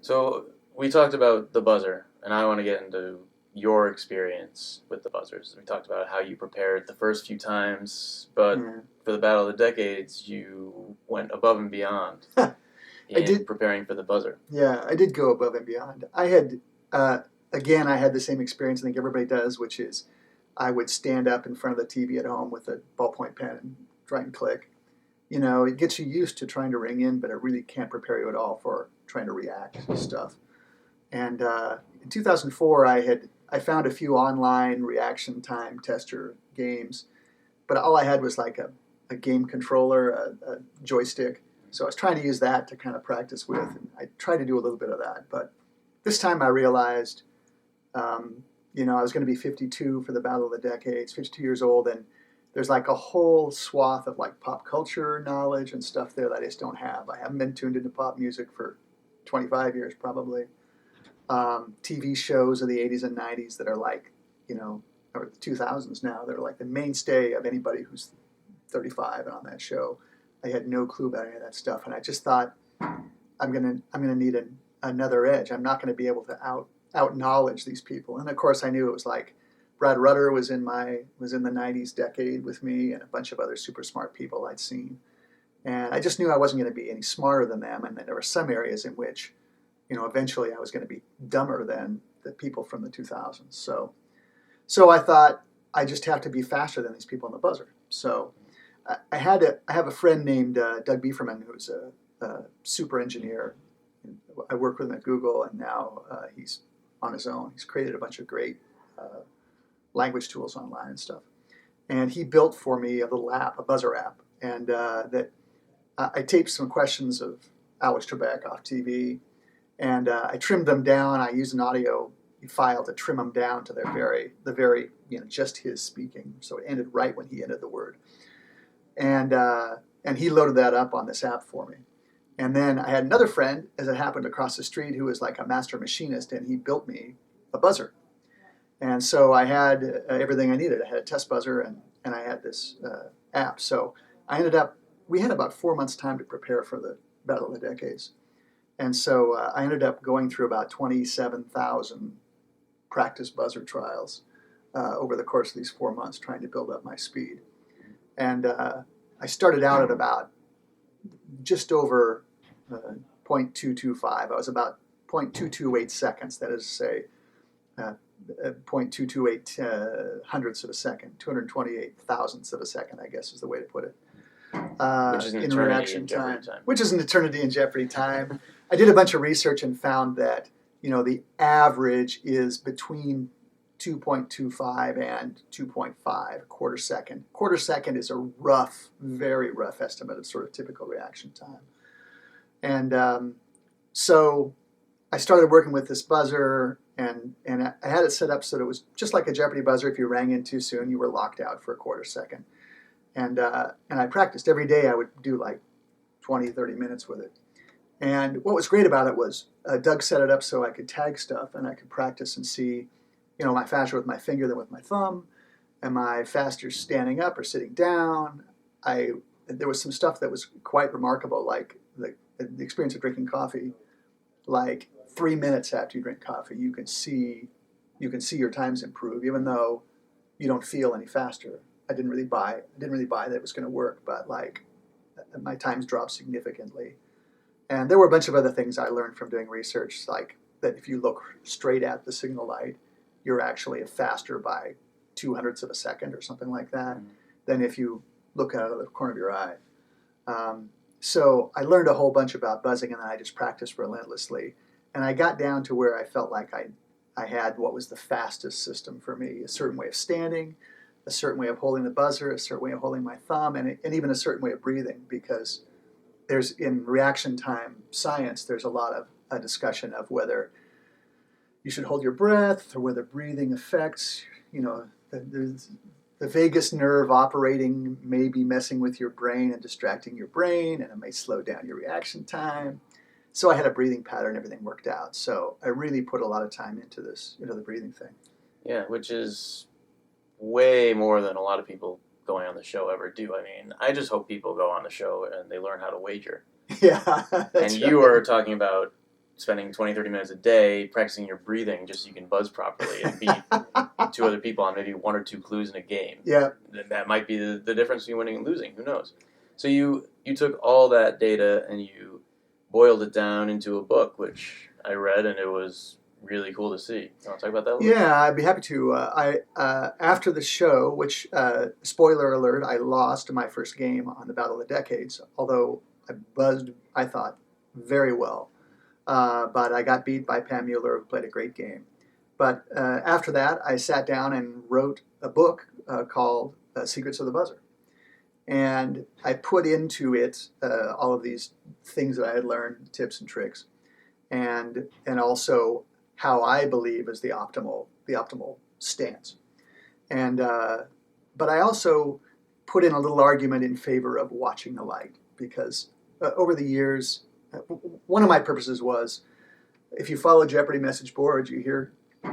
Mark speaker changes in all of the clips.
Speaker 1: So we talked about the buzzer, and I want to get into your experience with the buzzers. We talked about how you prepared the first few times, but
Speaker 2: Yeah.
Speaker 1: for the Battle of the Decades, you went above and beyond
Speaker 2: I
Speaker 1: in
Speaker 2: did.
Speaker 1: preparing for the buzzer.
Speaker 2: Yeah, I did go above and beyond. I had, again, I had the same experience I think everybody does, which is I would stand up in front of the TV at home with a ballpoint pen and try and click. It gets you used to trying to ring in, but it really can't prepare you at all for trying to react to stuff. And in 2004, I found a few online reaction time tester games, but all I had was like a game controller, a joystick. So I was trying to use that to kind of practice with, and I tried to do a little bit of that. But this time I realized, I was going to be 52 for the Battle of the Decades, 52 years old, and there's like a whole swath of like pop culture knowledge and stuff there that I just don't have. I haven't been tuned into pop music for 25 years probably. TV shows of the 80s and 90s that are like, or the 2000s now, that are like the mainstay of anybody who's 35 and on that show. I had no clue about any of that stuff, and I just thought I'm gonna need another edge. I'm not going to be able to out knowledge these people. And of course, I knew it was like Brad Rutter was in the 90s decade with me, and a bunch of other super smart people I'd seen. And I just knew I wasn't going to be any smarter than them, and then there were some areas in which eventually I was going to be dumber than the people from the 2000s. So I thought I just have to be faster than these people on the buzzer. So I have a friend named Doug Bieferman, who's a super engineer. I worked with him at Google, and now he's on his own. He's created a bunch of great language tools online and stuff. And he built for me a little app, a buzzer app, and that I taped some questions of Alex Trebek off TV, and I trimmed them down. I used an audio file to trim them down to the very, just his speaking. So it ended right when he ended the word, and he loaded that up on this app for me. And then I had another friend, as it happened, across the street, who was like a master machinist, and he built me a buzzer. And so I had everything I needed. I had a test buzzer, and I had this app. So we had about 4 months' time to prepare for the Battle of the Decades. And so I ended up going through about 27,000 practice buzzer trials over the course of these 4 months, trying to build up my speed. And I started out at about just over 0.225. I was about 0.228 seconds, that is to say, 0.228 hundredths of a second, 228 thousandths of a second, I guess is the way to put it.
Speaker 1: Which is an
Speaker 2: in
Speaker 1: eternity
Speaker 2: reaction
Speaker 1: in Jeopardy time.
Speaker 2: Which is an eternity in Jeopardy time. I did a bunch of research and found that the average is between 2.25 and 2.5 quarter second. Quarter second is a rough, very rough estimate of sort of typical reaction time. And so I started working with this buzzer, and I had it set up so that it was just like a Jeopardy buzzer. If you rang in too soon, you were locked out for a quarter second. And I practiced every day. I would do like 20, 30 minutes with it. And what was great about it was Doug set it up so I could tag stuff, and I could practice and see, am I faster with my finger than with my thumb? Am I faster standing up or sitting down? There was some stuff that was quite remarkable, like the experience of drinking coffee. Like 3 minutes after you drink coffee, you can see your times improve, even though you don't feel any faster. I didn't really buy that it was going to work, but like my times dropped significantly. And there were a bunch of other things I learned from doing research, like that if you look straight at the signal light, you're actually faster by 2 hundredths of a second or something like that than if you look out of the corner of your eye. So I learned a whole bunch about buzzing, and then I just practiced relentlessly. And I got down to where I felt like I had what was the fastest system for me: a certain way of standing, a certain way of holding the buzzer, a certain way of holding my thumb, and even a certain way of breathing, because in reaction time science, there's a lot of a discussion of whether you should hold your breath or whether breathing affects, the vagus nerve operating may be messing with your brain and distracting your brain, and it may slow down your reaction time. So I had a breathing pattern, everything worked out. So I really put a lot of time into this, the breathing thing.
Speaker 1: Yeah, which is way more than a lot of people going on the show ever do. I mean, I just hope people go on the show and they learn how to wager.
Speaker 2: Yeah.
Speaker 1: And you are talking about spending 20, 30 minutes a day practicing your breathing just so you can buzz properly and beat two other people on maybe one or two clues in a game.
Speaker 2: Yeah.
Speaker 1: That might be the difference between winning and losing. Who knows? So you took all that data and you boiled it down into a book, which I read, and it was really cool to see. You want to talk about that a little bit?
Speaker 2: Yeah, I'd be happy to. After the show, which, spoiler alert, I lost my first game on the Battle of the Decades, although I buzzed, I thought, very well. But I got beat by Pam Mueller, who played a great game. But after that, I sat down and wrote a book called Secrets of the Buzzer. And I put into it all of these things that I had learned, tips and tricks, and also how I believe is the optimal stance. And but I also put in a little argument in favor of watching the light, because over the years, one of my purposes was, if you follow Jeopardy message boards, you hear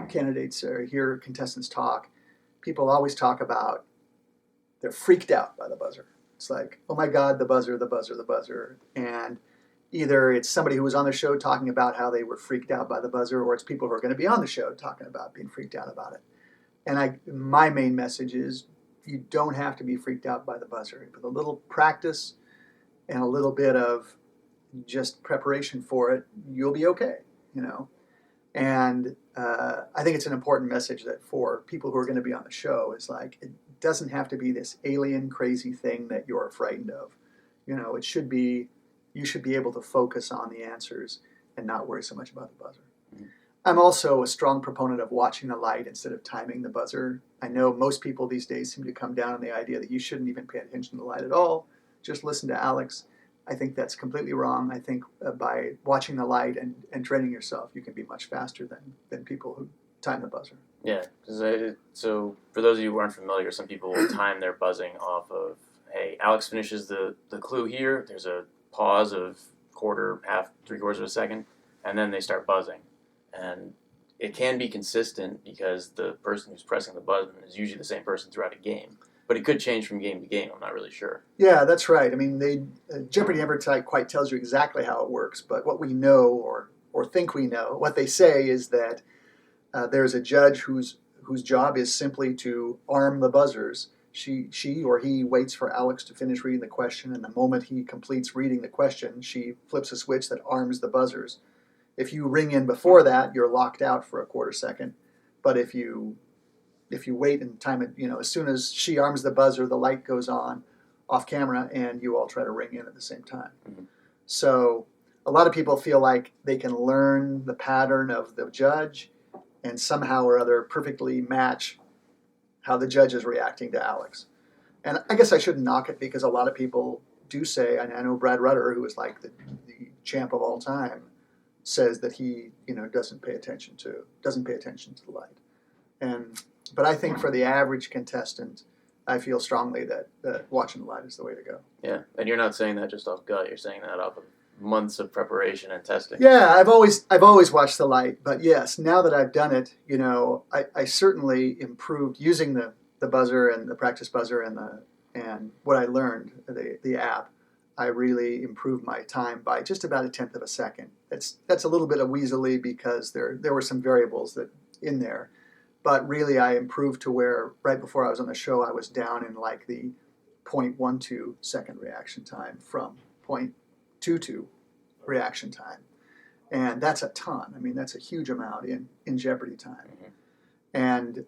Speaker 2: candidates or hear contestants talk. People always talk about they're freaked out by the buzzer. It's like, oh my God, the buzzer, the buzzer, the buzzer. And either it's somebody who was on the show talking about how they were freaked out by the buzzer, or it's people who are going to be on the show talking about being freaked out about it. And my main message is, you don't have to be freaked out by the buzzer. With a little practice and a little bit of just preparation for it, you'll be okay, you know. And I think it's an important message that for people who are going to be on the show is like, it doesn't have to be this alien crazy thing that you're frightened of. You know, it should be, you should be able to focus on the answers and not worry so much about the buzzer. Mm-hmm. I'm also a strong proponent of watching the light instead of timing the buzzer. I know most people these days seem to come down on the idea that you shouldn't even pay attention to the light at all. Just listen to Alex. I think that's completely wrong. I think by watching the light and training yourself, you can be much faster than people who time the buzzer.
Speaker 1: Yeah. So for those of you who aren't familiar, some people will time their buzzing off of, hey, Alex finishes the clue here. There's a pause of quarter, half, 3/4 of a second, and then they start buzzing. And it can be consistent because the person who's pressing the button is usually the same person throughout a game. But it could change from game to game. I'm not really sure.
Speaker 2: Yeah, that's right. I mean, Jeopardy never quite tells you exactly how it works, but what we know or think we know, what they say is that there's a judge whose job is simply to arm the buzzers. She or he waits for Alex to finish reading the question, and the moment he completes reading the question, she flips a switch that arms the buzzers. If you ring in before that, you're locked out for a quarter second. But if you wait and time it, you know, as soon as she arms the buzzer, the light goes on off camera, and you all try to ring in at the same time. Mm-hmm. So a lot of people feel like they can learn the pattern of the judge and somehow or other perfectly match how the judge is reacting to Alex. And I guess I shouldn't knock it, because a lot of people do say, and I know Brad Rutter, who is like the champ of all time, says that he, you know, doesn't pay attention to the light. But I think for the average contestant, I feel strongly that watching the light is the way to go.
Speaker 1: Yeah, and you're not saying that just off gut. You're saying that off of months of preparation and testing.
Speaker 2: Yeah, I've always watched the light, but yes, now that I've done it, you know, I certainly improved using the buzzer and the practice buzzer and what I learned, the app. I really improved my time by just about 1/10 of a second. That's a little bit of weaselly, because there were some variables that in there. But really, I improved to where right before I was on the show, I was down in like the 0.12 second reaction time from 0.22 reaction time. And that's a ton. I mean, that's a huge amount in Jeopardy time. Mm-hmm. And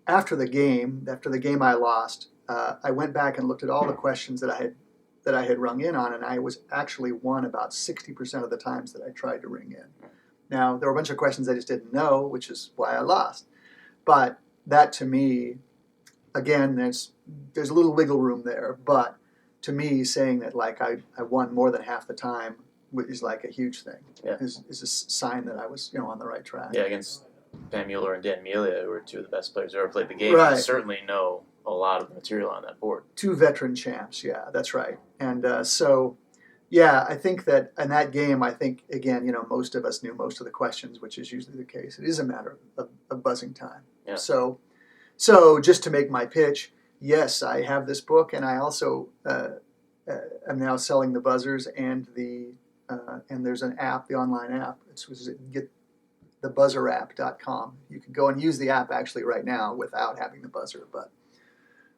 Speaker 2: after the game I lost, I went back and looked at all the questions that I had rung in on, and I was actually won about 60% of the times that I tried to ring in. Now, there were a bunch of questions I just didn't know, which is why I lost. But that, to me, again, there's a little wiggle room there. But to me, saying that like I won more than half the time is like a huge thing. Yeah. Is a sign that I was, you know, on the right track.
Speaker 1: Yeah, against Pam Mueller and Dan Melia, who were two of the best players who ever played the game.
Speaker 2: Right.
Speaker 1: You certainly know a lot of the material on that board.
Speaker 2: Two veteran champs, yeah, that's right. And so, yeah, I think that in that game, I think, again, you know, most of us knew most of the questions, which is usually the case. It is a matter of buzzing time. Yeah. So just to make my pitch, yes, I have this book, and I also am now selling the buzzers and the and there's an app, the online app. It's getthebuzzerapp.com. You can go and use the app actually right now without having the buzzer. But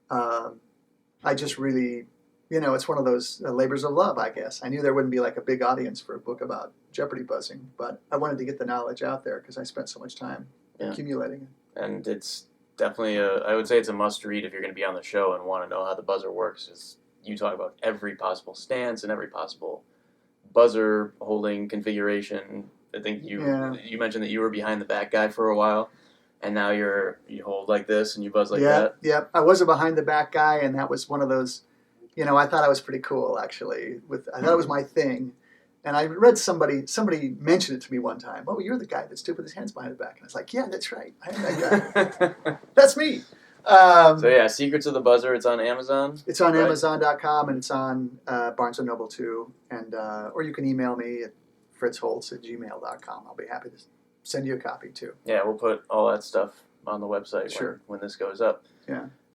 Speaker 2: I just really, it's one of those labors of love, I guess. I knew there wouldn't be like a big audience for a book about Jeopardy buzzing, but I wanted to get the knowledge out there because I spent so much time accumulating it.
Speaker 1: And it's definitely I would say it's a must read if you're going to be on the show and want to know how the buzzer works. Is you talk about every possible stance and every possible buzzer holding configuration. I think you mentioned that you were behind the back guy for a while, and now you hold like this and you buzz like that.
Speaker 2: Yeah, I was a behind the back guy, and that was one of those. I thought I was pretty cool actually. I thought it was my thing, and I read somebody mentioned it to me one time. Oh, you're the guy that stood with his hands behind his back, and I was like, yeah, that's right. I am that guy. That's me.
Speaker 1: So Secrets of the Buzzer. It's on Amazon.
Speaker 2: It's on Amazon.com, and it's on Barnes & Noble too. And or you can email me at fritzholz@gmail.com. I'll be happy to send you a copy too.
Speaker 1: Yeah, we'll put all that stuff on the website when this goes up.
Speaker 2: Yeah.